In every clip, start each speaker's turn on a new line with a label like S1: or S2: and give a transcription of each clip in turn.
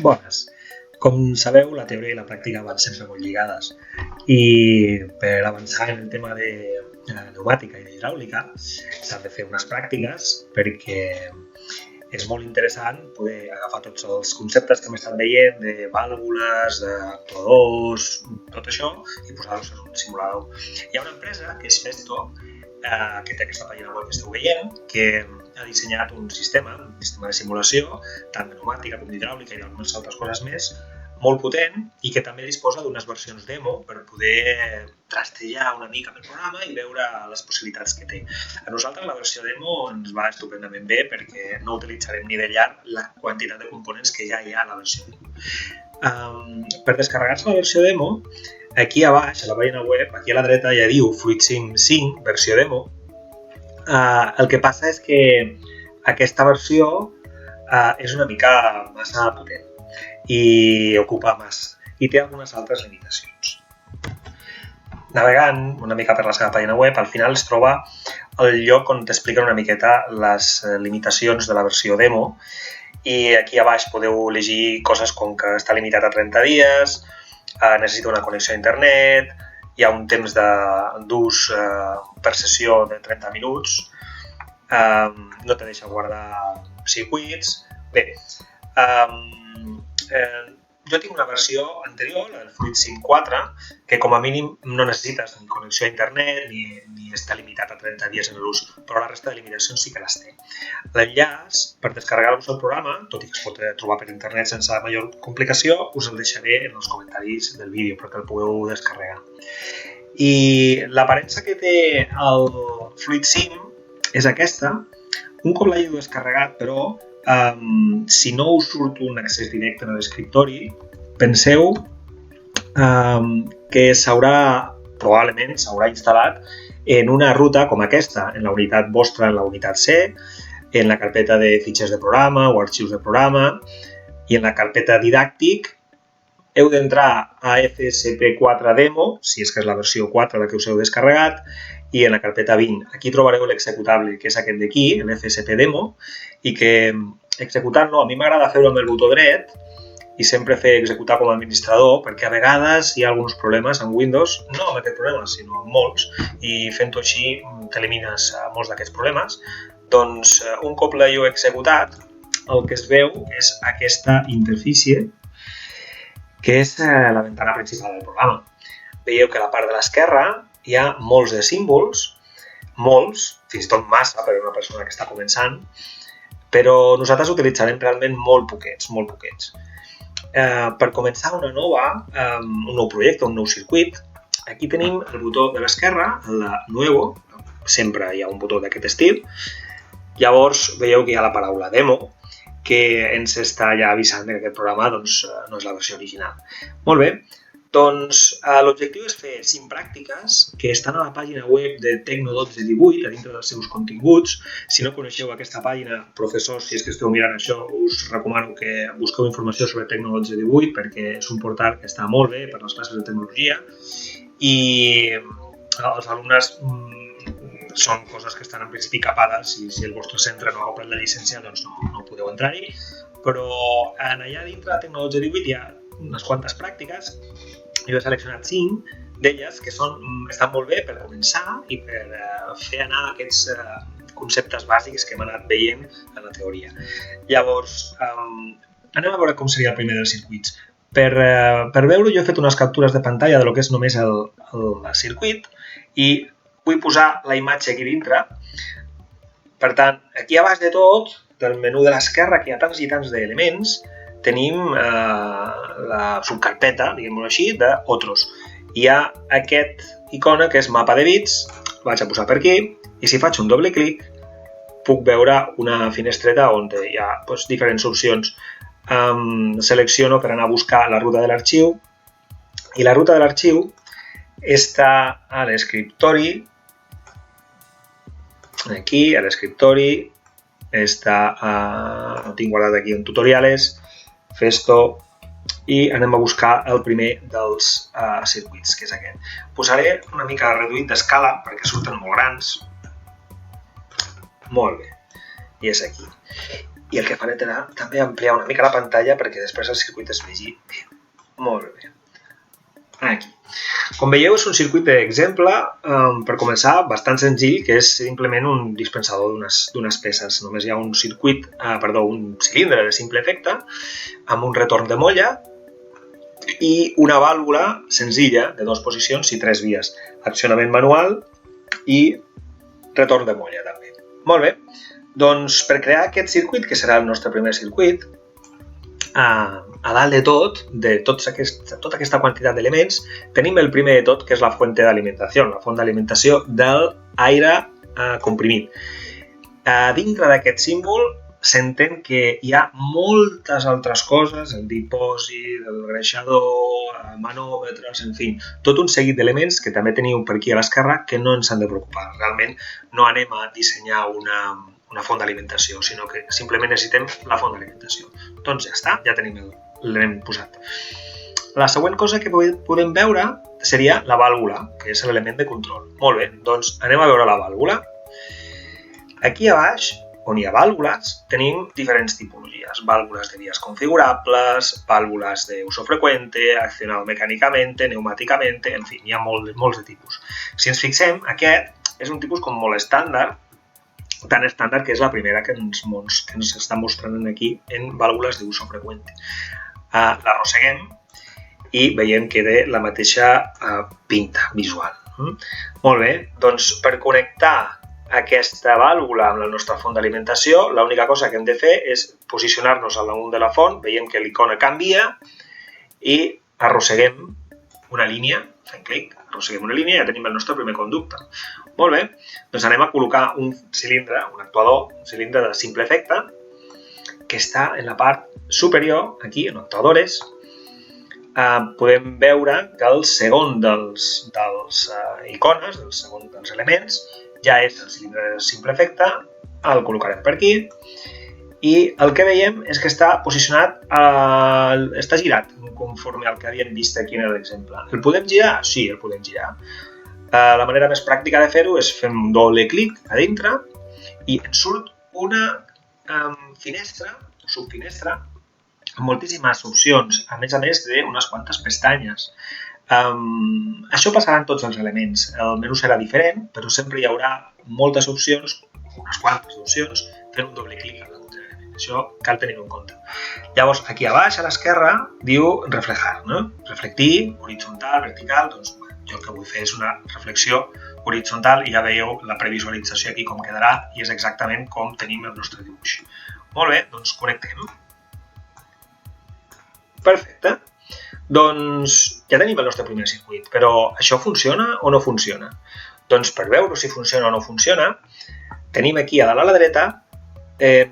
S1: Bones. Com sabeu, la teoria i la pràctica van sempre molt lligades i per avançar en el tema de pneumàtica i d'hidràulica s'han de fer unes pràctiques perquè és molt interessant poder agafar tots els conceptes que hem estat veient de vàlvules, d'actuadors, tot això i posar-los en un simulador. Hi ha una empresa que és Festo, que té aquesta pàgina web que esteu veient, que ha dissenyat un sistema de simulació, tant de pneumàtica com d'hidràulica i algunes altres coses més, molt potent i que també disposa d'unes versions demo per poder trastejar una mica amb el programa i veure les possibilitats que té. A nosaltres la versió demo ens va estupendament bé perquè no utilitzarem ni de llarg la quantitat de components que ja hi ha a la versió demo. Per descarregar-se la versió demo, aquí a baix, a la pàgina web, aquí a la dreta ja diu FluidSim 5 versió demo. El que passa és que aquesta versió és una mica massa potent i ocupa massa i té algunes altres limitacions. Navegant una mica per la seva pàgina web, al final es troba el lloc on t'expliquen una miqueta les limitacions de la versió demo i aquí a baix podeu llegir coses com que està limitat a 30 dies, necessita una connexió a internet, hi ha un temps d'ús per sessió de 30 minuts, no te deixa guardar circuits. Bé, jo tinc una versió anterior, la del FluidSim 4, que com a mínim no necessites ni connexió a internet ni està limitat a 30 dies en l'ús, però la resta de limitacions sí que les té. L'enllaç per descarregar-vos el programa, tot i que es pot trobar per internet sense major complicació, us el deixaré en els comentaris del vídeo perquè el pugueu descarregar. I l'aparença que té el FluidSim és aquesta. Un cop l'heu descarregat, però, si no us surt un accés directe a l'escriptori, penseu que probablement s'haurà instal·lat en una ruta com aquesta, en la unitat vostra, en la unitat C, en la carpeta de fitxers de programa o arxius de programa, i en la carpeta didàctic heu d'entrar a FSP4 Demo, si és que és la versió 4 la que us heu descarregat, i en la carpeta 20. Aquí trobareu l'executable, que és aquest d'aquí, l'FSP Demo, i que executant-lo, a mi m'agrada fer-ho amb el botó dret i sempre fer executar com a administrador, perquè a vegades hi ha alguns problemes amb Windows, no amb aquest problema, sinó amb molts, i fent-ho així t'elimines molts d'aquests problemes. Doncs un cop l'heu executat, el que es veu és aquesta interfície, que és la ventana principal del programa. Veieu que a la part de l'esquerra hi ha molts de símbols, molts, fins i tot massa per a una persona que està començant, però nosaltres utilitzarem realment molt poquets, molt poquets. Per començar un nou projecte, un nou circuit, aquí tenim el botó de l'esquerra, el de Nuevo, sempre hi ha un botó d'aquest estil. Llavors veieu que hi ha la paraula Demo, que ens està ja avisant que aquest programa no és la versió original. Molt bé, doncs l'objectiu és fer 5 pràctiques que estan a la pàgina web de Tecno 1218, a dintre dels seus continguts. Si no coneixeu aquesta pàgina, professors, si és que esteu mirant això, us recomano que busqueu informació sobre Tecno 1218 perquè és un portal que està molt bé per les classes de tecnologia i els alumnes són coses que estan en principi capades i si el vostre centre no ha comprat la llicència doncs no podeu entrar-hi, però allà dintre de Tecno 1218 hi ha unes quantes pràctiques. Jo he seleccionat 5 d'elles que estan molt bé per començar i per fer anar aquests conceptes bàsics que hem anat veient en la teoria. Llavors, anem a veure com seria el primer dels circuits. Per veure-ho jo he fet unes captures de pantalla de lo que és només el circuit i vull posar la imatge aquí dintre. Per tant, aquí a baix de tot, del menú de l'esquerra, que hi ha tants i tants d'elements, tenim la subcarpeta, diguem-ho així, d'Otros. Hi ha aquest icona que és mapa de bits, vaig a posar per aquí, i si faig un doble clic, puc veure una finestreta on hi ha diferents opcions. Selecciono per anar a buscar la ruta de l'arxiu, i la ruta de l'arxiu està a l'escriptori. Aquí, a l'escriptori, ho tinc guardat aquí en tutoriales, Festo, i anem a buscar el primer dels circuits, que és aquest. Posaré una mica reduït d'escala perquè surten molt grans. Molt bé, i és aquí. i el que fan és també ampliar una mica la pantalla perquè després el circuit es vegi bé. Molt bé. Aquí. Com veieu, és un circuit d'exemple, per començar, bastant senzill, que és simplement un dispensador d'unes peces. Només hi ha un cilindre de simple efecte amb un retorn de molla i una vàlvula senzilla de 2 posicions i 3 vies. Accionament manual i retorn de molla també. Molt bé, doncs per crear aquest circuit, que serà el nostre primer circuit, a dalt de tota aquesta quantitat d'elements, tenim el primer de tot, que és la font d'alimentació, la font d'alimentació de l'aire comprimit. Dintre d'aquest símbol s'entén que hi ha moltes altres coses, el dipòsit, el greixador, manòmetres, en fi, tot un seguit d'elements que també teniu per aquí a l'esquerra que no ens han de preocupar. Realment no anem a dissenyar una font d'alimentació, sinó que simplement necessitem la font d'alimentació. Doncs ja està, ja tenim l'element posat. La següent cosa que podem veure seria la vàlvula, que és l'element de control. Molt bé, doncs anem a veure la vàlvula. Aquí a baix, on hi ha vàlvules, tenim diferents tipologies. Vàlvules de vies configurables, vàlvules d'uso frecuente, accionado mecànicamente, neumáticamente, en fi, hi ha molts de tipus. Si ens fixem, aquest és un tipus com molt estàndard, tan estàndard que és la primera que ens està mostrant aquí en vàlvules d'uso frecuente. L'arrosseguem i veiem que té la mateixa pinta visual. Molt bé, doncs per connectar aquesta vàlvula amb la nostra font d'alimentació, l'única cosa que hem de fer és posicionar-nos al damunt de la font, veiem que l'icona canvia i arrosseguem una línia, fem clic, arrosseguem una línia i ja tenim el nostre primer conducte. Molt bé, doncs anem a col·locar un cilindre, un actuador, un cilindre de simple efecte, que està en la part superior, aquí, en actuadores. Podem veure que el segon dels icones, el segon dels elements, ja és el cilindre de simple efecte, el col·locarem per aquí i el que veiem és que està posicionat, està girat conforme al que havíem vist aquí en l'exemple. El podem girar? Sí, el podem girar. La manera més pràctica de fer-ho és fer un doble clic a dintre i ens surt una finestra, subfinestra, amb moltíssimes opcions. A més té unes quantes pestanyes. Això passarà en tots els elements. El menú serà diferent, però sempre hi haurà moltes opcions, unes quantes opcions, fent un doble clic al damunt de l'element. Això cal tenir-ho en compte. Llavors, aquí a baix, a l'esquerra, diu reflejar, no? Reflectir, horitzontal, vertical, doncs jo el que vull fer és una reflexió horitzontal i ja veieu la previsualització aquí com quedarà i és exactament com tenim el nostre dibuix. Molt bé, doncs connectem. Perfecte. Doncs ja tenim el nostre primer circuit, però això funciona o no funciona? Doncs per veure si funciona o no funciona, tenim aquí a dalt a la dreta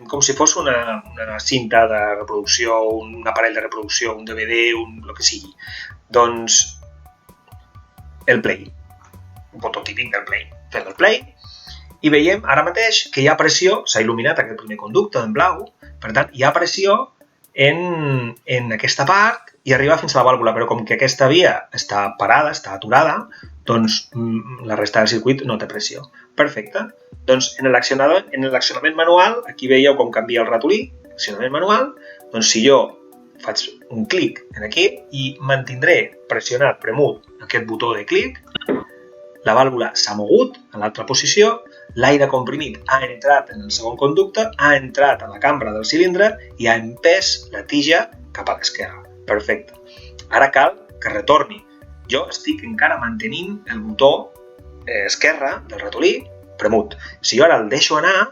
S1: com si fos una cinta de reproducció, un aparell de reproducció, un DVD, el que sigui. Doncs el play, un botó típic del play. Fem el play i veiem ara mateix que hi ha pressió, s'ha il·luminat aquest primer conducte en blau, per tant hi ha pressió en aquesta part i arriba fins a la vàlvula, però com que aquesta via està parada, està aturada, doncs la resta del circuit no té pressió. Perfecte. Doncs en l'accionament manual, aquí veieu com canvia el ratolí, accionament manual, doncs si jo faig un clic aquí i mantindré pressionat, premut, aquest botó de clic, la vàlvula s'ha mogut a l'altra posició, l'aire comprimit ha entrat en el segon conducte, ha entrat a la cambra del cilindre i ha empès la tija cap a l'esquerra. Perfecte. Ara cal que retorni. Jo estic encara mantenint el botó esquerre del ratolí premut. Si jo ara el deixo anar,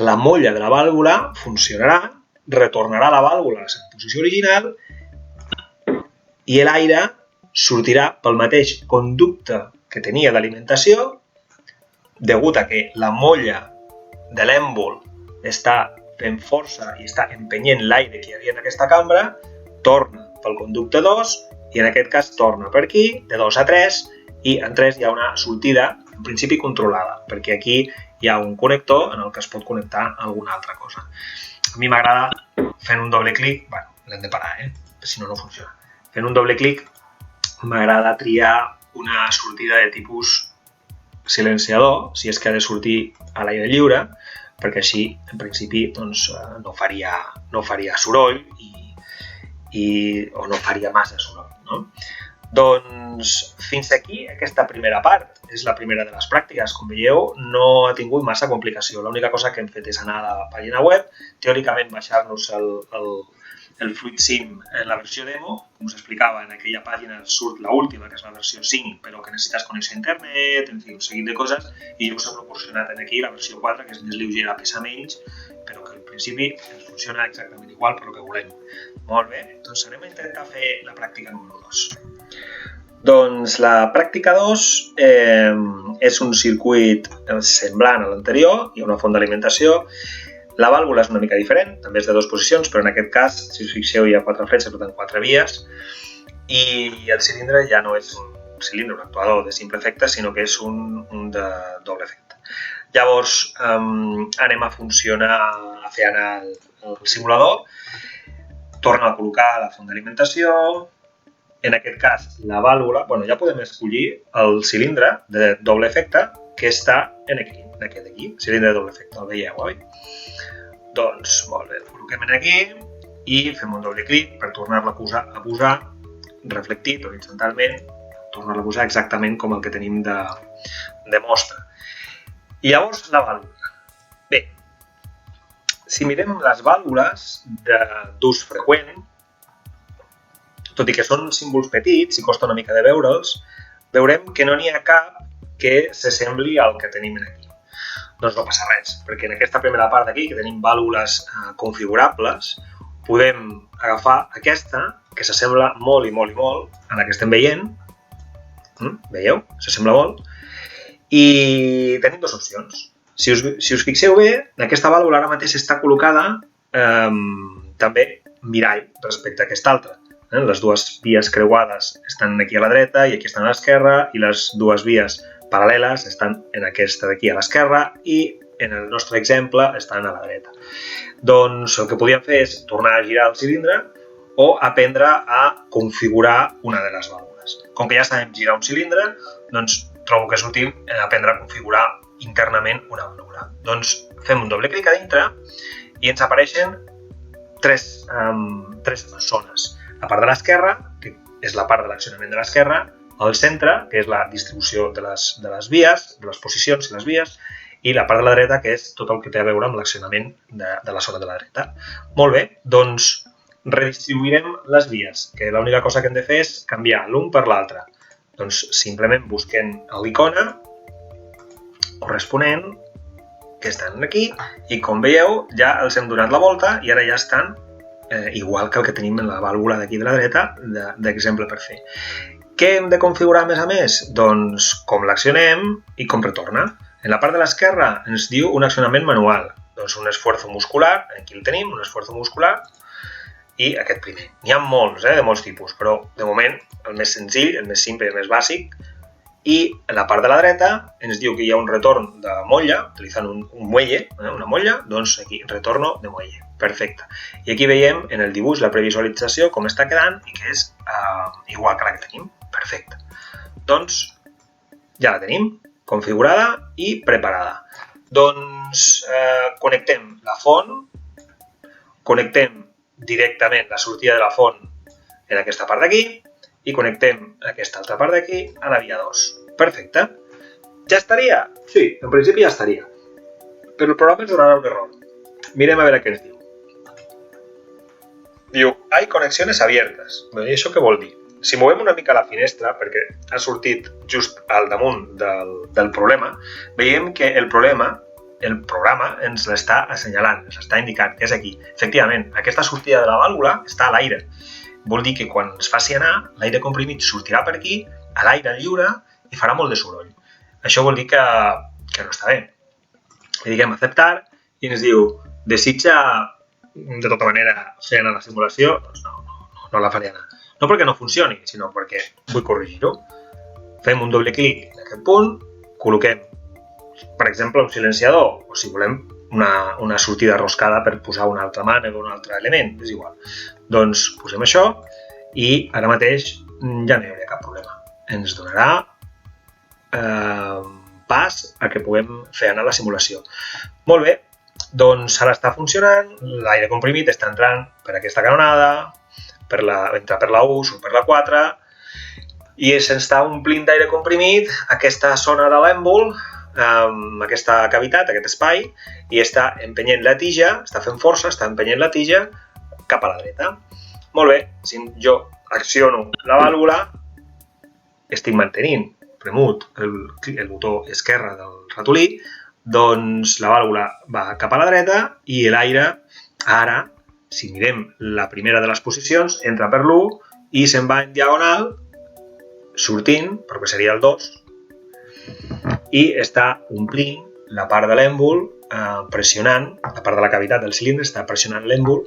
S1: la molla de la vàlvula funcionarà, retornarà la vàlvula a la seva posició original i l'aire sortirà pel mateix conducte que tenia d'alimentació degut a que la molla de l'èmbol està fent força i està empenyent l'aire que hi havia en aquesta cambra, torna pel conducte 2 i en aquest cas torna per aquí, de 2 a 3, i en 3 hi ha una sortida, en principi controlada, perquè aquí hi ha un connector en el que es pot connectar alguna altra cosa. A mi m'agrada fent un doble clic, bueno, l'hem de parar, si no, no funciona. Fent un doble clic m'agrada triar una sortida de tipus silenciador, si és que ha de sortir a l'aire lliure, perquè així, en principi, no faria soroll o no faria massa soroll, no? Doncs fins aquí aquesta primera part. És la primera de les pràctiques. Com veieu, no ha tingut massa complicació. L'única cosa que hem fet és anar a la pàgina web, teòricament baixar-nos el FluidSim en la versió demo. Com us explicava, en aquella pàgina surt l'última, que és la versió 5, però que necessites connexió a internet, en fi, un seguit de coses, i jo us he proporcionat aquí la versió 4, que és més lleugera, pesa menys, però que al principi ens funciona exactament igual per el que volem. Molt bé, doncs anem a intentar fer la pràctica número 2. Doncs la pràctica 2 és un circuit semblant a l'anterior, hi ha una font d'alimentació. La vàlvula és una mica diferent, també és de 2 posicions, però en aquest cas, si us fixeu, hi ha 4 fletxes, per tant 4 vies, i el cilindre ja no és un cilindre, un actuador de simple efecte, sinó que és un de doble efecte. Llavors, anem a fer anar el simulador, torna a col·locar la font d'alimentació. En aquest cas, la vàlvula, ja podem escollir el cilindre de doble efecte que està en aquest d'aquí, cilindre de doble efecte, el veieu, oi? Doncs, molt bé, el col·loquem aquí i fem un doble clic per tornar-la a posar reflectit horitzontalment, tornar-la a posar exactament com el que tenim de mostra. I llavors, la vàlvula. Bé, si mirem les vàlvules d'ús freqüent, tot i que són símbols petits i costa una mica de veure'ls, veurem que no n'hi ha cap que s'assembli al que tenim aquí. Doncs no passa res, perquè en aquesta primera part d'aquí, que tenim vàlvules configurables, podem agafar aquesta, que s'assembla molt i molt i molt a la que estem veient. Veieu? S'assembla molt. I tenim dues opcions. Si us fixeu bé, aquesta vàlvula ara mateix està col·locada també mirall respecte a aquesta altra. Les dues vies creuades estan aquí a la dreta i aquí estan a l'esquerra, i les dues vies paral·leles estan en aquesta d'aquí a l'esquerra i en el nostre exemple estan a la dreta. Doncs el que podríem fer és tornar a girar el cilindre o aprendre a configurar una de les vàlvules. Com que ja sabem girar un cilindre, doncs trobo que és útil aprendre a configurar internament una vàlvula. Doncs fem un doble clic a dintre i ens apareixen tres zones. La part de l'esquerra, que és la part de l'accionament de l'esquerra, el centre, que és la distribució de les vies, de les posicions i les vies, i la part de la dreta, que és tot el que té a veure amb l'accionament de la zona de la dreta. Molt bé, doncs redistribuirem les vies, que l'única cosa que hem de fer és canviar l'un per l'altre. Doncs simplement busquem l'icona corresponent, que estan aquí, i com veieu ja els hem donat la volta i ara ja estan igual que el que tenim en la vàlvula d'aquí de la dreta, d'exemple per fer. Què hem de configurar més a més? Doncs com l'accionem i com retorna. En la part de l'esquerra ens diu un accionament manual, doncs un esfuerzo muscular, aquí el tenim, un esfuerzo muscular, i aquest primer. N'hi ha molts, de molts tipus, però de moment el més senzill, el més simple i el més bàsic. I en la part de la dreta ens diu que hi ha un retorn de molla, utilitzant un muelle, una molla, doncs aquí retorno de muelle. Perfecte. I aquí veiem en el dibuix la previsualització com està quedant i que és igual que la que tenim. Perfecte. Doncs ja la tenim configurada i preparada. Doncs connectem la font, connectem directament la sortida de la font en aquesta part d'aquí i connectem aquesta altra part d'aquí a la via 2. Perfecte. Ja estaria? Sí, en principi ja estaria. Però el programa ens donarà un error. Mirem a veure què ens diu. Diu, hay conexiones abiertas. I això què vol dir? Si movem una mica la finestra, perquè ha sortit just al damunt del problema, veiem que el programa ens l'està assenyalant, ens l'està indicant, que és aquí. Efectivament, aquesta sortida de la vàlvula està a l'aire. Vol dir que quan es faci anar, l'aire comprimit sortirà per aquí, a l'aire lliure, i farà molt de soroll. Això vol dir que no està bé. Li diguem acceptar i ens diu, desitja de tota manera fer anar la simulació, doncs no la faré anar. No perquè no funcioni, sinó perquè vull corregir-ho. Fem un doble clic en aquest punt, col·loquem, per exemple, un silenciador, o si volem una sortida roscada per posar una altra mànega o un altre element, és igual. Doncs posem això i ara mateix ja no hi hauria cap problema. Ens donarà pas a que puguem fer anar la simulació. Molt bé, Doncs ara està funcionant, l'aire comprimit està entrant per aquesta canonada, entra per la 1, surt per la 4, i s'està omplint d'aire comprimit aquesta zona de l'èmbol, aquesta cavitat, aquest espai, i està empenyent la tija, està fent força, està empenyent la tija cap a la dreta. Molt bé, si jo acciono la vàlvula, estic mantenint premut el botó esquerre del ratolí, doncs la vàlvula va cap a la dreta i l'aire, ara, si mirem la primera de les posicions, entra per l'1 i se'n va en diagonal, sortint, però que seria el 2, i està omplint la part de l'èmbol, pressionant, la part de la cavitat del cilindre està pressionant l'èmbol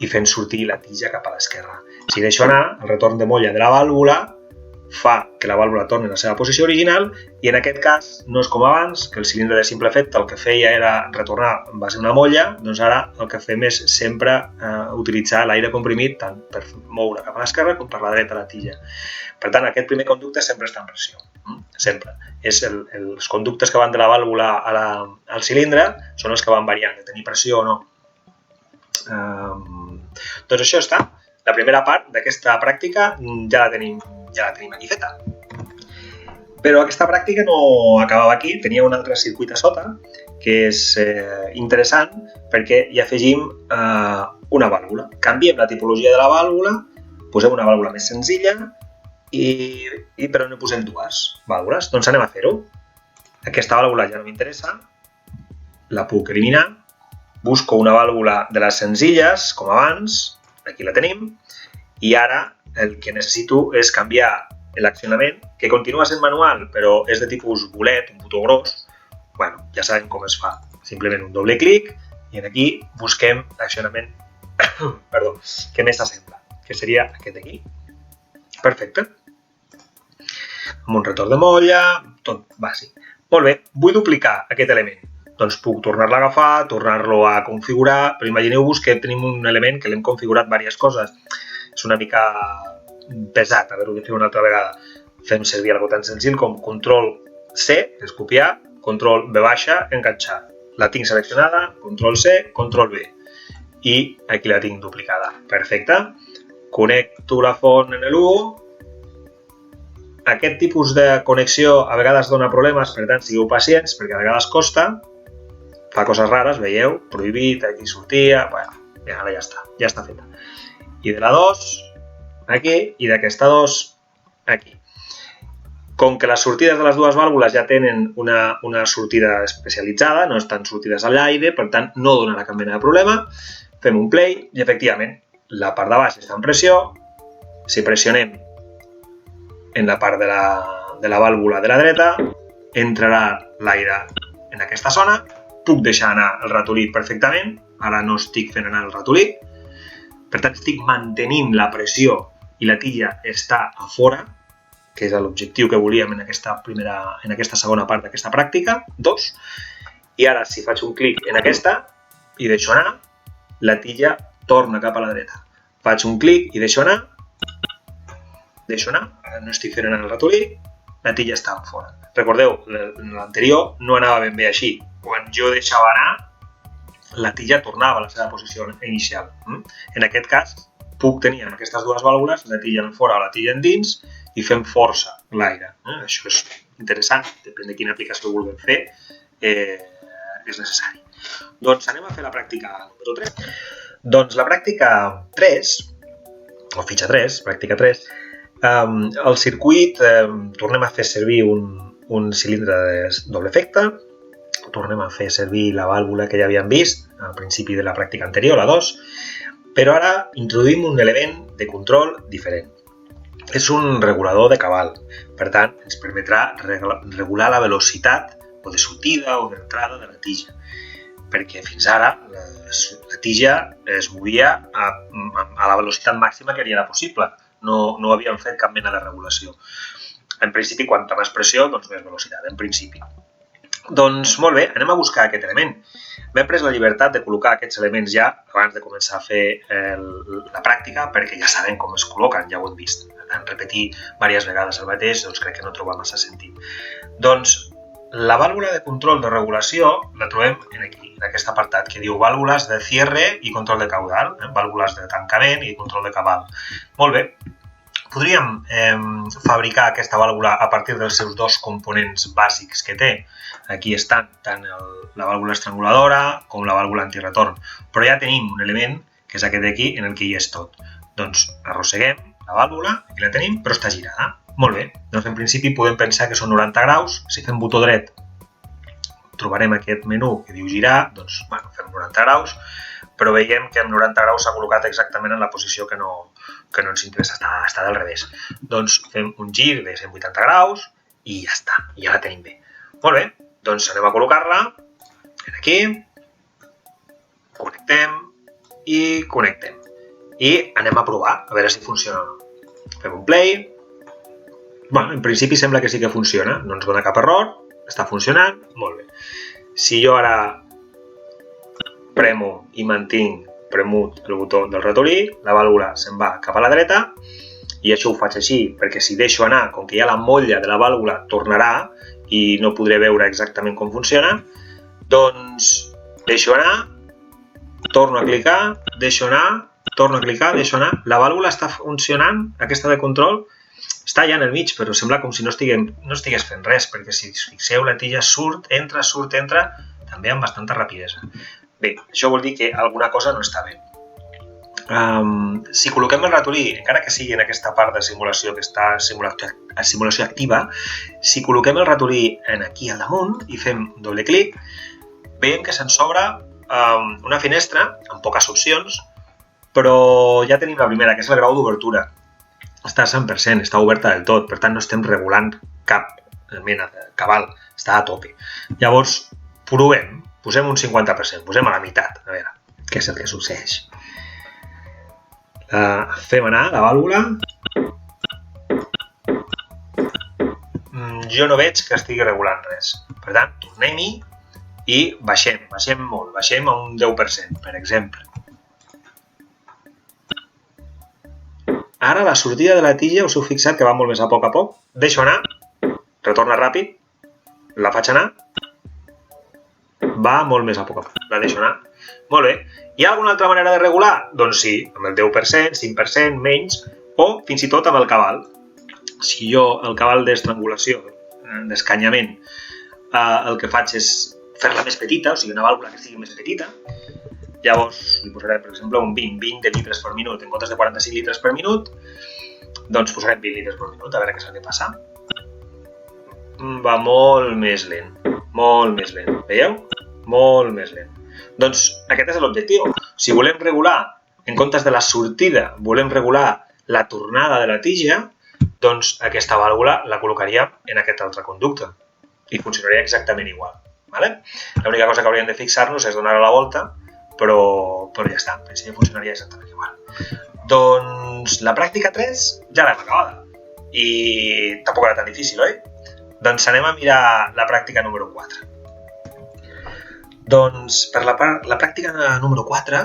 S1: i fent sortir la tija cap a l'esquerra. Si deixo anar, el retorn de molla de la vàlvula fa que la vàlvula torni a la seva posició original i en aquest cas no és com abans, que el cilindre de simple efecte el que feia era retornar en base a una molla, doncs ara el que fem és sempre utilitzar l'aire comprimit tant per moure cap a l'esquerra com per la dreta la tija. Per tant, aquest primer conducte sempre està en pressió, sempre. Els conductes que van de la vàlvula al cilindre són els que van variant, de tenir pressió o no. Doncs això està. La primera part d'aquesta pràctica ja la tenim aquí feta. Però aquesta pràctica no acabava aquí, tenia un altre circuit a sota que és interessant perquè hi afegim una vàlvula. Canviem la tipologia de la vàlvula, posem una vàlvula més senzilla però no posem dues vàlvules. Doncs anem a fer-ho. Aquesta vàlvula ja no m'interessa, la puc eliminar, busco una vàlvula de les senzilles, com abans, aquí la tenim, i ara el que necessito és canviar l'accionament, que continua sent manual, però és de tipus bolet, un botó gros. Bueno, ja sabem com es fa. Simplement un doble clic i aquí busquem l'accionament que més s'assembla, que seria aquest d'aquí. Perfecte. Amb un retorn de molla, tot bàsic. Molt bé, vull duplicar aquest element. Doncs puc tornar-lo a agafar, tornar-lo a configurar, però imagineu-vos que tenim un element que l'hem configurat diverses coses. És una mica pesat haver-ho de fer una altra vegada. Fem servir algo tan senzill com Ctrl+C, que és copiar, Ctrl+V, enganxar. La tinc seleccionada, Ctrl+C, Ctrl+V. I aquí la tinc duplicada. Perfecte. Connecto la font en l'1. Aquest tipus de connexió a vegades dona problemes, per tant, sigueu pacients, perquè a vegades costa. Fa coses rares, veieu? Prohibit, aquí sortia... Bueno, ara ja està feta. I de la 2, aquí, i d'aquesta 2, aquí. Com que les sortides de les dues vàlvules ja tenen una sortida especialitzada, no estan sortides a l'aire, per tant, no donarà cap mena de problema, fem un play i, efectivament, la part de baix està en pressió. Si pressionem en la part de la vàlvula de la dreta, entrarà l'aire en aquesta zona. Puc deixar anar el ratolí perfectament, ara no estic fent anar el ratolí, per tant estic mantenint la pressió i la tija està a fora, que és l'objectiu que volíem en aquesta segona part d'aquesta pràctica, 2, i ara si faig un clic en aquesta i deixo anar, la tija torna cap a la dreta. Faig un clic i deixo anar, ara no estic fent anar el ratolí, la tija està a fora. Recordeu, l'anterior no anava ben bé així. Quan jo deixava anar, la tija tornava a la seva posició inicial. En aquest cas, puc tenir en aquestes dues vàlvules la tija en fora o la tija en dins i fem força l'aire. Això és interessant, depèn de quina aplicació vulguem fer, és necessari. Doncs anem a fer la pràctica número 3. Doncs la pràctica 3, o fitxa 3, pràctica 3, el circuit, tornem a fer servir un cilindre de doble efecte, tornem a fer servir la vàlvula que ja havíem vist al principi de la pràctica anterior, la 2, però ara introduïm un element de control diferent. És un regulador de cabal, per tant, ens permetrà regular la velocitat o de sortida o d'entrada de la tija, perquè fins ara la tija es movia a la velocitat màxima que era possible, no havíem fet cap mena de regulació. En principi, quanta més pressió, doncs més velocitat, en principi. Doncs molt bé, anem a buscar aquest element. M'he pres la llibertat de col·locar aquests elements ja abans de començar a fer la pràctica perquè ja sabem com es col·loquen, ja ho hem vist. Per tant, repetir diverses vegades el mateix doncs crec que no troba massa sentit. Doncs la vàlvula de control de regulació la trobem aquí, en aquest apartat, que diu vàlvules de cierre i control de caudal, vàlvules de tancament i control de cabal. Molt bé. Podríem fabricar aquesta vàlvula a partir dels seus dos components bàsics que té. Aquí estan tant la vàlvula estranguladora com la vàlvula antiretorn, però ja tenim un element, que és aquest d'aquí, en el que hi és tot. Doncs arrosseguem la vàlvula, aquí la tenim, però està girada. Molt bé, doncs en principi podem pensar que són 90 graus, si fem botó dret trobarem aquest menú que diu girar, doncs fem 90 graus, però veiem que amb 90 graus s'ha col·locat exactament en la posició que no ens interessa, està del revés. Doncs fem un gir de 180 graus i ja està, ja la tenim bé. Molt bé, doncs anem a col·locar-la aquí, connectem i connectem. I anem a provar, a veure si funciona o no. Fem un play. En principi sembla que sí que funciona, no ens dona cap error, està funcionant, molt bé. Si jo ara premo i mantinc premut el botó del ratolí, la vàlvula se'n va cap a la dreta, i això ho faig així perquè si deixo anar, com que hi ha la molla de la vàlvula, tornarà i no podré veure exactament com funciona, doncs deixo anar, torno a clicar, deixo anar, torno a clicar, deixo anar, la vàlvula està funcionant, aquesta de control, està allà en el mig, però sembla com si no estigués fent res, perquè si us fixeu, la tija surt, entra, també amb bastanta rapidesa. Bé, això vol dir que alguna cosa no està bé. Si col·loquem el ratolí, encara que sigui en aquesta part de simulació que està en simulació activa, si col·loquem el ratolí aquí al damunt i fem doble clic, veiem que se'ns obre una finestra amb poques opcions, però ja tenim la primera, que és el grau d'obertura. Està a 100%, està oberta del tot, per tant no estem regulant cap mena de cabal, està a tope. Llavors, provem, posem un 50%, posem a la meitat, a veure què és el que succeeix. Fem anar la vàlvula. Jo no veig que estigui regulant res, per tant, tornem-hi i baixem molt, baixem a un 10%, per exemple. Ara la sortida de la tija, us heu fixat que va molt més a poc, deixo anar, retorna ràpid, la faig anar, va molt més a poc, la deixo anar. Molt bé, hi ha alguna altra manera de regular? Doncs sí, amb el 10%, 5%, menys, o fins i tot amb el cabal. Si jo el cabal d'estrangulació, d'escanyament, el que faig és fer-la més petita, o sigui una vàlvula que sigui més petita, llavors li posarem, per exemple, un 20 de litres per minut en comptes de 45 litres per minut, doncs posarem 20 litres per minut, a veure què és el que passa. Va molt més lent, veieu? Molt més lent. Doncs aquest és l'objectiu. Si volem regular, en comptes de la sortida, volem regular la tornada de la tija, doncs aquesta vàlvula la col·locaríem en aquest altre conducte i funcionaria exactament igual. L'única cosa que hauríem de fixar-nos és donar-la la volta, però ja està, en principi funcionaria exactament igual. Doncs la pràctica 3 ja l'hem acabada i tampoc era tan difícil, oi? Doncs anem a mirar la pràctica número 4. Doncs per la pràctica número 4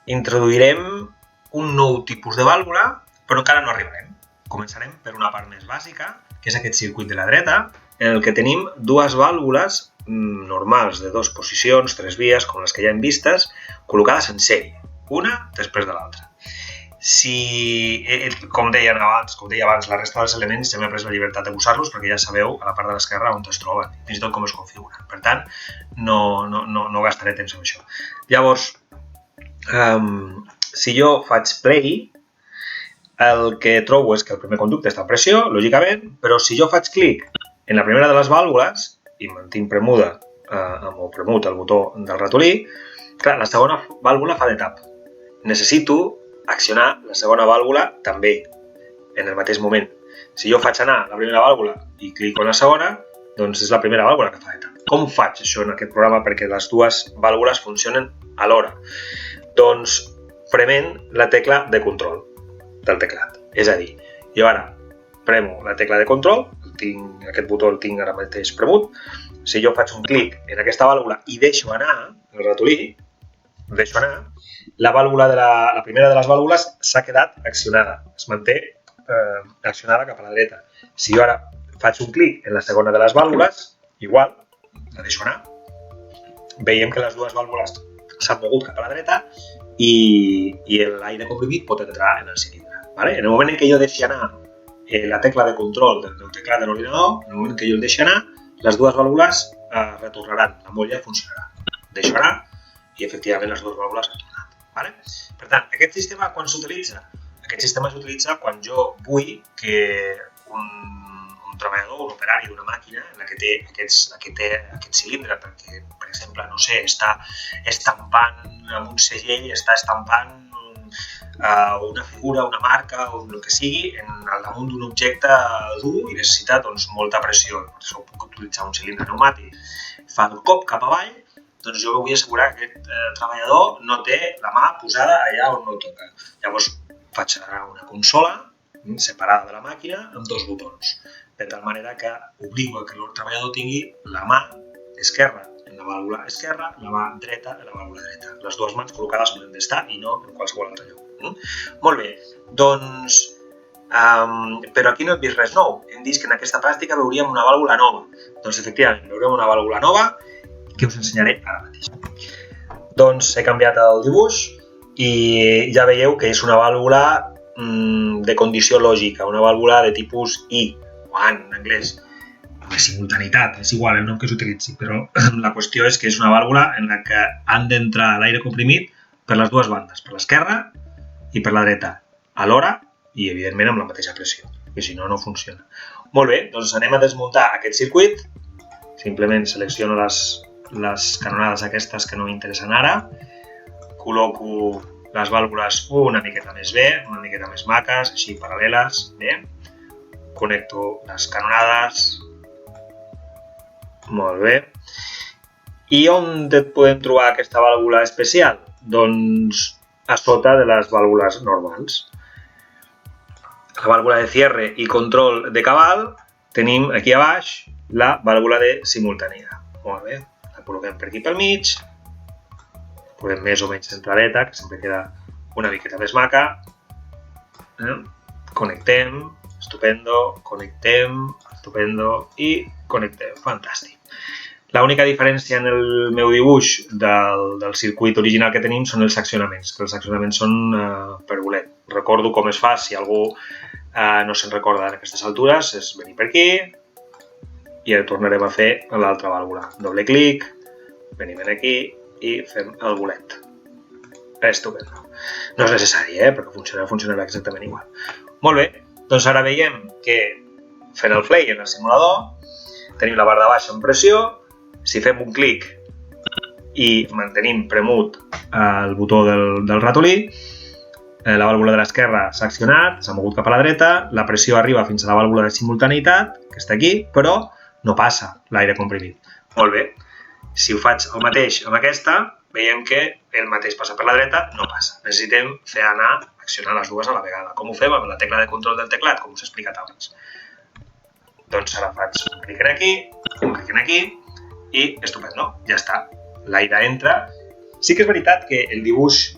S1: introduirem un nou tipus de vàlvula, però encara no arribarem. Començarem per una part més bàsica, que és aquest circuit de la dreta, en el que tenim dues vàlvules normals de 2 posicions, 3 vies, com les que ja hem vistes, col·locades en sèrie, una després de l'altra. Com deia abans, la resta dels elements ja m'he pres la llibertat de posar-los perquè ja sabeu a la part de l'esquerra on es troben, fins i tot com es configuren. Per tant, no gastaré temps amb això. Llavors, si jo faig play, el que trobo és que el primer conducte està en pressió, lògicament, però si jo faig clic en la primera de les vàlvules i mantinc premut el botó del ratolí, clar, la segona vàlvula fa de tap. Necessito accionar la segona vàlvula també en el mateix moment. Si jo faig anar la primera vàlvula i clico en la segona, doncs és la primera vàlvula que fa de tap. Com faig això en aquest programa perquè les dues vàlvules funcionen alhora? Doncs prement la tecla de control del teclat. És a dir, jo ara premo la tecla de control, aquest botó el tinc ara mateix premut. Si jo faig un clic en aquesta vàlvula i deixo anar el ratolí, la primera de les vàlvules s'ha quedat accionada, es manté accionada cap a la dreta. Si jo ara faig un clic en la segona de les vàlvules, igual, la deixo anar. Veiem que les dues vàlvules s'han mogut cap a la dreta i l'aire comprimit pot entrar en el cilindre. En el moment en què jo deixi anar la tecla de control del teclat de l'ordinador, en el moment que jo el deixi anar, les dues vàlvules retornaran, la molla funcionarà. Deixo anar i efectivament les dues vàlvules han tornat. Per tant, aquest sistema quan s'utilitza? Aquest sistema s'utilitza quan jo vull que un treballador, un operari d'una màquina en la que té aquest cilindre, perquè, per exemple, no sé, està estampant amb un segell, està estampant una figura, una marca o el que sigui al damunt d'un objecte dur i necessita molta pressió. Per això puc utilitzar un cilindre pneumàtic. Fa el cop cap avall, doncs jo vull assegurar que aquest treballador no té la mà posada allà on no toca. Llavors faig una consola separada de la màquina amb dos botons, de tal manera que obligo que el treballador tingui la mà esquerra en la vàlvula esquerra, la mà dreta en la vàlvula dreta. Les dues mans col·locades on han d'estar i no en qualsevol altre lloc. Molt bé, doncs, però aquí no hem vist res nou. Hem vist que en aquesta pràctica veuríem una vàlvula nova. Doncs efectivament, veurem una vàlvula nova que us ensenyaré ara mateix. Doncs he canviat el dibuix i ja veieu que és una vàlvula de condició lògica, una vàlvula de tipus I, o AND en anglès, de simultaneïtat, és igual el nom que s'utilitzi, però la qüestió és que és una vàlvula en la que han d'entrar l'aire comprimit per les dues bandes, per l'esquerra i per la dreta, alhora i evidentment amb la mateixa pressió, que si no, no funciona. Molt bé, doncs anem a desmuntar aquest circuit, simplement selecciono les canonades aquestes que no m'interessen ara, col·loco les vàlvules una miqueta més bé, una miqueta més maques, així paral·leles, bé, connecto les canonades, molt bé. I on podem trobar aquesta vàlvula especial? Doncs a sota de les vàlvules normals. La vàlvula de cierre i control de cabal tenim aquí a baix la vàlvula de simultaneïtat. Molt bé, la col·loquem per aquí pel mig, posem més o menys centradeta, que sempre queda una miqueta més maca. Connectem, estupendo, connectem, estupendo i connectem. Fantàstic. L'única diferència en el meu dibuix del circuit original que tenim són els accionaments, que els accionaments són per bolet. Recordo com es fa, si algú no se'n recorda en aquestes altures, és venir per aquí i el tornarem a fer a l'altra vàlvula. Doble clic, venim aquí i fem el bolet. Estupendo. No és necessari, perquè funcionarà exactament igual. Molt bé, doncs ara veiem que fent el play en el simulador tenim la barra de baix en pressió. Si fem un clic i mantenim premut el botó del ratolí, la vàlvula de l'esquerra s'ha accionat, s'ha mogut cap a la dreta, la pressió arriba fins a la vàlvula de simultaneïtat, que està aquí, però no passa l'aire comprimit. Molt bé. Si ho faig el mateix amb aquesta, veiem que el mateix passa per la dreta, no passa. Necessitem fer anar, accionar les dues a la vegada. Com ho fem amb la tecla de control del teclat, com us he explicat abans. Doncs ara faig un clic aquí, un clic aquí, i estupendo, ja està, l'aire entra. Sí que és veritat que el dibuix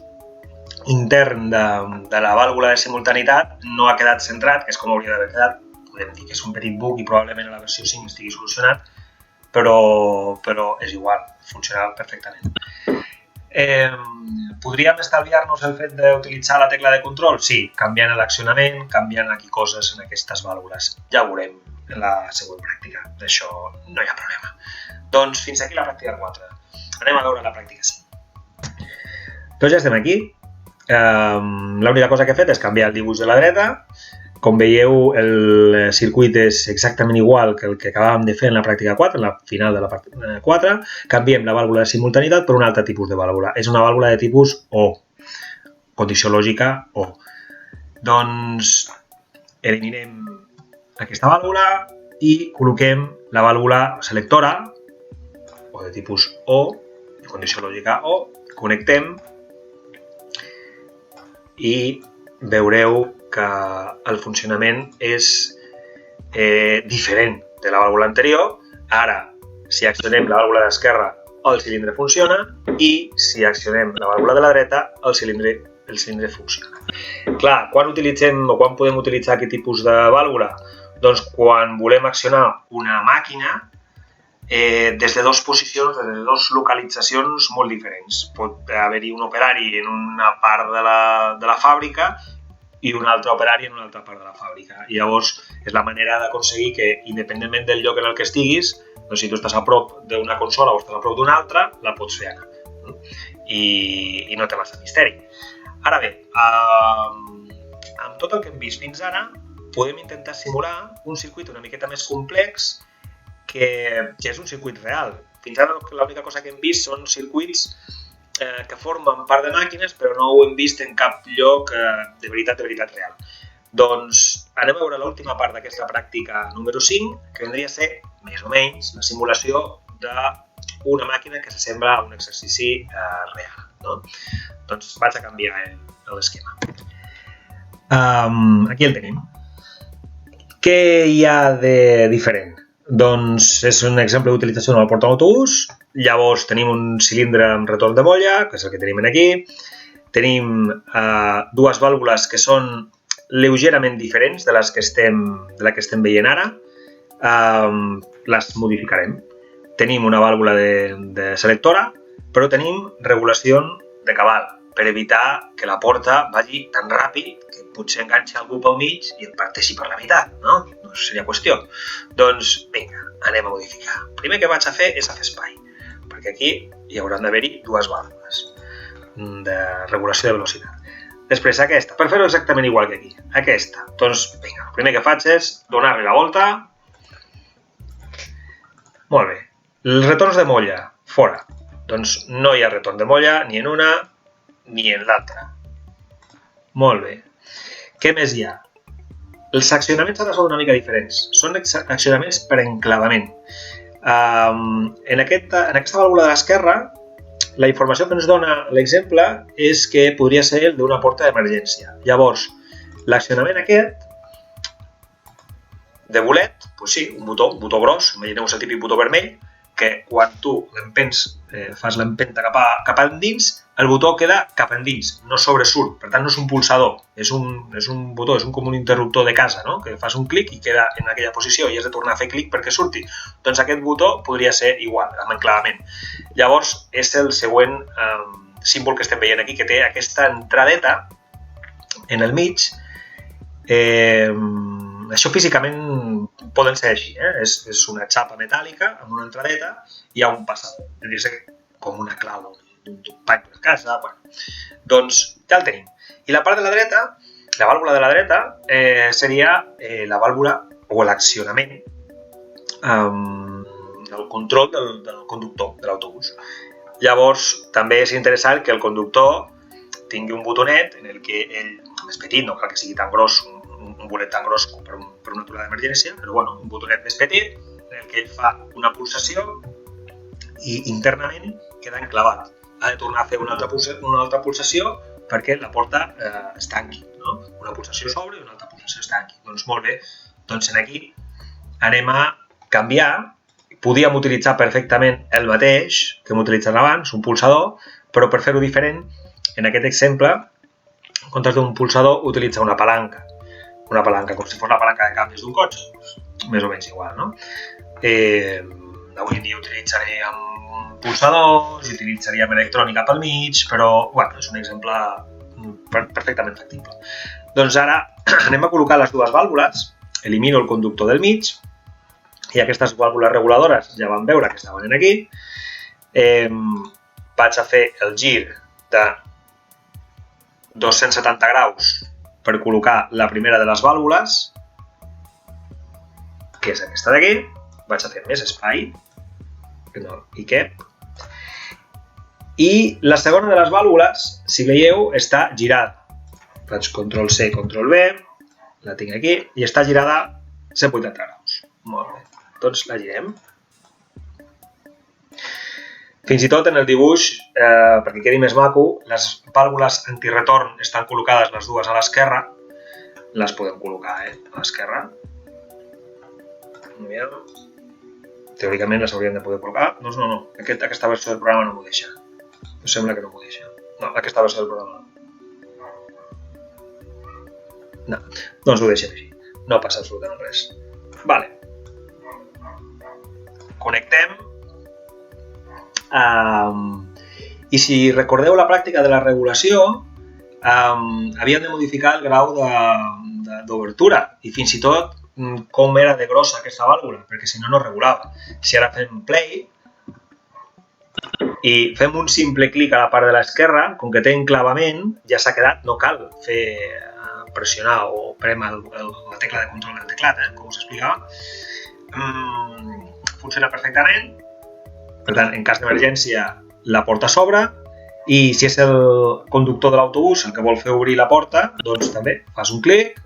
S1: intern de la vàlvula de simultaneïtat no ha quedat centrat, que és com hauria d'haver quedat. Podem dir que és un petit bug i probablement a la versió 5 estigui solucionat, però és igual, funciona perfectament. Podríem estalviar-nos el fet d'utilitzar la tecla de control? Sí, canviant l'accionament, canviant aquí coses en aquestes vàlvules. Ja ho veurem en la següent pràctica, d'això no hi ha problema. Doncs fins aquí la pràctica 4. Anem a veure la pràctica 5. Doncs ja estem aquí. L'única cosa que he fet és canviar el dibuix de la dreta. Com veieu, el circuit és exactament igual que el que acabàvem de fer en la pràctica 4, en la final de la pràctica 4. Canviem la vàlvula de simultaneïtat per un altre tipus de vàlvula. És una vàlvula de tipus O, condició lògica O. Doncs eliminem aquesta vàlvula i col·loquem la vàlvula selectora, o de tipus O, de condició lògica O, connectem i veureu que el funcionament és diferent de la vàlvula anterior. Ara, si accionem la vàlvula d'esquerra, el cilindre funciona i si accionem la vàlvula de la dreta, el cilindre funciona. Clar, quan utilitzem o quan podem utilitzar aquest tipus de vàlvula? Doncs quan volem accionar una màquina, des de dues posicions, des de dues localitzacions molt diferents. Pot haver-hi un operari en una part de la fàbrica i un altre operari en una altra part de la fàbrica. I llavors és la manera d'aconseguir que, independentment del lloc en el que estiguis, doncs si tu estàs a prop d'una consola o estàs a prop d'una altra, la pots fer anar. I no té massa misteri. Ara bé, amb tot el que hem vist fins ara, podem intentar simular un circuit una miqueta més complex que és un circuit real. Fins ara l'única cosa que hem vist són circuits que formen part de màquines, però no ho hem vist en cap lloc de veritat real. Doncs anem a veure l'última part d'aquesta pràctica número 5, que vendria a ser, més o menys, la simulació d'una màquina que s'assembla a un exercici real. No? Doncs vaig a canviar l'esquema. Aquí el tenim. Què hi ha de diferent? Doncs és un exemple d'utilització del porta d'autobús. Llavors tenim un cilindre amb retorn de molla, que és el que tenim aquí. Tenim dues vàlvules que són lleugerament diferents de la que estem veient ara. Les modificarem. Tenim una vàlvula de selectora, però tenim regulació de cabal per evitar que la porta vagi tan ràpid que potser enganxi algú pel mig i el parteixi per la meitat, no? No seria qüestió. Doncs vinga, anem a modificar. El primer que vaig a fer és a fer espai, perquè aquí hi hauran d'haver-hi dues vàlvules de regulació de velocitat. Després aquesta, per fer-ho exactament igual que aquí, aquesta. Doncs vinga, el primer que faig és donar-li la volta. Molt bé. Els retorns de molla, fora. Doncs no hi ha retorn de molla ni en una ni en l'altra. Molt bé. Què més hi ha? Els accionaments ara són una mica diferents. Són accionaments per enclavament. En aquesta vàlvula de l'esquerra, la informació que ens dona l'exemple és que podria ser el d'una porta d'emergència. Llavors, l'accionament aquest de bolet, doncs sí, un botó gros, imagineu-vos el típic botó vermell, que quan tu fas l'empenta cap endins, el botó queda cap endins, no sobresurt, per tant no és un pulsador, és un botó, és com un interruptor de casa, no? Que fas un clic i queda en aquella posició i has de tornar a fer clic perquè surti. Doncs aquest botó podria ser igual, amb enclavament. Llavors és el següent símbol que estem veient aquí, que té aquesta entradeta en el mig. Això físicament poden ser així, és una xapa metàl·lica amb una entradeta i hi ha un passador, és com una clau d'un pany per casa. Doncs ja el tenim. I la part de la dreta, la vàlvula de la dreta, seria la vàlvula o l'accionament, el control del conductor de l'autobús. Llavors també és interessant que el conductor tingui un botonet en el que ell, més petit, no cal que sigui tan gros, un bolet tan gros com per una aturada d'emergència, però bueno, un botonet més petit en el que ell fa una pulsació i internament queda enclavat. Ha de tornar a fer una altra pulsació perquè la porta es tanqui, no? Una pulsació s'obre i una altra pulsació es tanqui. Doncs molt bé, doncs aquí anem a canviar. Podíem utilitzar perfectament el mateix que hem utilitzat abans, un pulsador, però per fer-ho diferent, en aquest exemple, en comptes d'un pulsador, utilitza una palanca. Una palanca, com si fos la palanca de canvis d'un cotxe, més o menys igual, no? Avui en dia utilitzaré amb pulsadors, utilitzaríem electrònica pel mig, però bueno, és un exemple perfectament factible. Doncs ara anem a col·locar les dues vàlvules, elimino el conductor del mig, i aquestes vàlvules reguladores ja vam veure que estaven aquí. Vaig a fer el gir de 270 graus per col·locar la primera de les vàlvules, que és aquesta d'aquí. Vaig a fer més espai, que no hi cap. I la segona de les vàlvules, si veieu, està girada. Faig Ctrl+C, Ctrl+V, la tinc aquí, i està girada 180 graus. Molt bé, doncs la girem. Fins i tot en el dibuix, perquè quedi més maco, les vàlvules antiretorn estan col·locades les dues a l'esquerra. Les podem col·locar a l'esquerra. Teòricament les hauríem de poder col·locar. Doncs no, aquesta versió del programa no m'ho deixa. Em sembla que no m'ho deixa. No, aquesta versió del programa no. No, doncs ho deixem així. No passa absolutament res. Vale. Connectem. I si recordeu la pràctica de la regulació, havíem de modificar el grau d'obertura i fins i tot com era de grossa aquesta vàlvula, perquè si no, no regulava. Si ara fem play i fem un simple clic a la part de l'esquerra, com que té enclavament, ja s'ha quedat, no cal pressionar o prémer la tecla de control del teclat, com us explicava. Funciona perfectament. Per tant, en cas d'emergència, la porta s'obre i si és el conductor de l'autobús el que vol fer obrir la porta, doncs també fas un clic,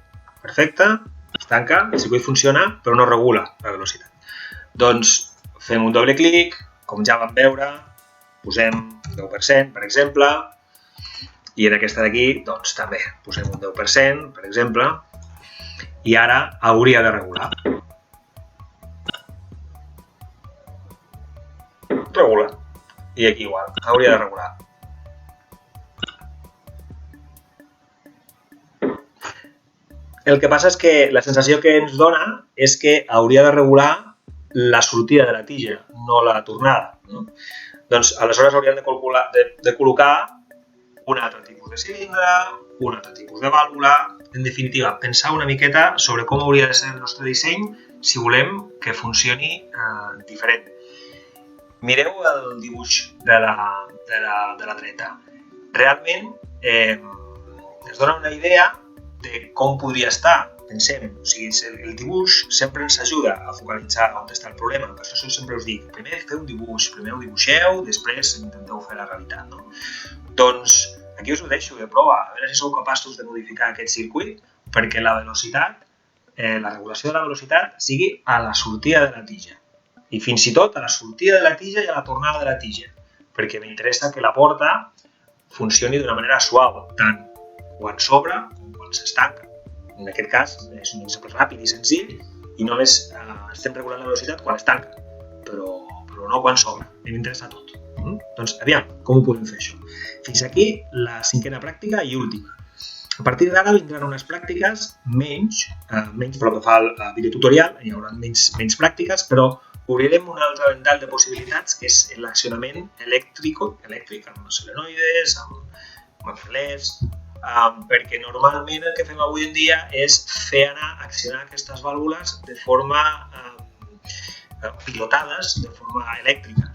S1: perfecte, es tanca, el circuit funciona, però no regula la velocitat. Doncs fem un doble clic, com ja vam veure, posem 10%, per exemple, i en aquesta d'aquí, doncs també posem un 10%, per exemple, i ara hauria de regular. Regula. I aquí igual, hauria de regular. El que passa és que la sensació que ens dona és que hauria de regular la sortida de la tija, no la tornada. No? Doncs aleshores hauríem de col·locar un altre tipus de cilindre, un altre tipus de vàlvula, en definitiva, pensar una miqueta sobre com hauria de ser el nostre disseny si volem que funcioni diferent. Mireu el dibuix de la dreta. Realment ens dona una idea de com podria estar. Pensem, o sigui, el dibuix sempre ens ajuda a focalitzar on està el problema. Per això sempre us dic, primer feu un dibuix, primer ho dibuixeu, després intenteu fer la realitat. No? Doncs aquí us ho deixo de prova, a veure si sou capaços de modificar aquest circuit perquè la velocitat, la regulació de la velocitat sigui a la sortida de la tija. I fins i tot a la sortida de la tija i a la tornada de la tija, perquè m'interessa que la porta funcioni d'una manera suau, tant quan s'obre com quan s'estanca. En aquest cas és un exemple ràpid i senzill i només estem regulant la velocitat quan es tanca, però no quan s'obre. M'interessa tot. Doncs aviam, com ho podem fer això? Fins aquí la cinquena pràctica i última. A partir d'ara vindran unes pràctiques menys pel que fa al videotutorial, hi haurà menys pràctiques, però obrirem un altre ventall de possibilitats que és l'accionament elèctric amb solenoides, amb relés, perquè normalment el que fem avui en dia és fer accionar aquestes vàlvules de forma pilotades, de forma elèctrica.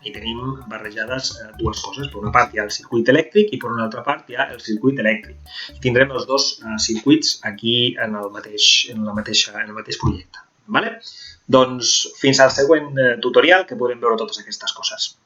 S1: I tenim barrejades dues coses. Per una part hi ha el circuit elèctric i per una altra part hi ha el circuit elèctric. Tindrem els dos circuits aquí en el mateix projecte. Doncs fins al següent tutorial que podrem veure totes aquestes coses.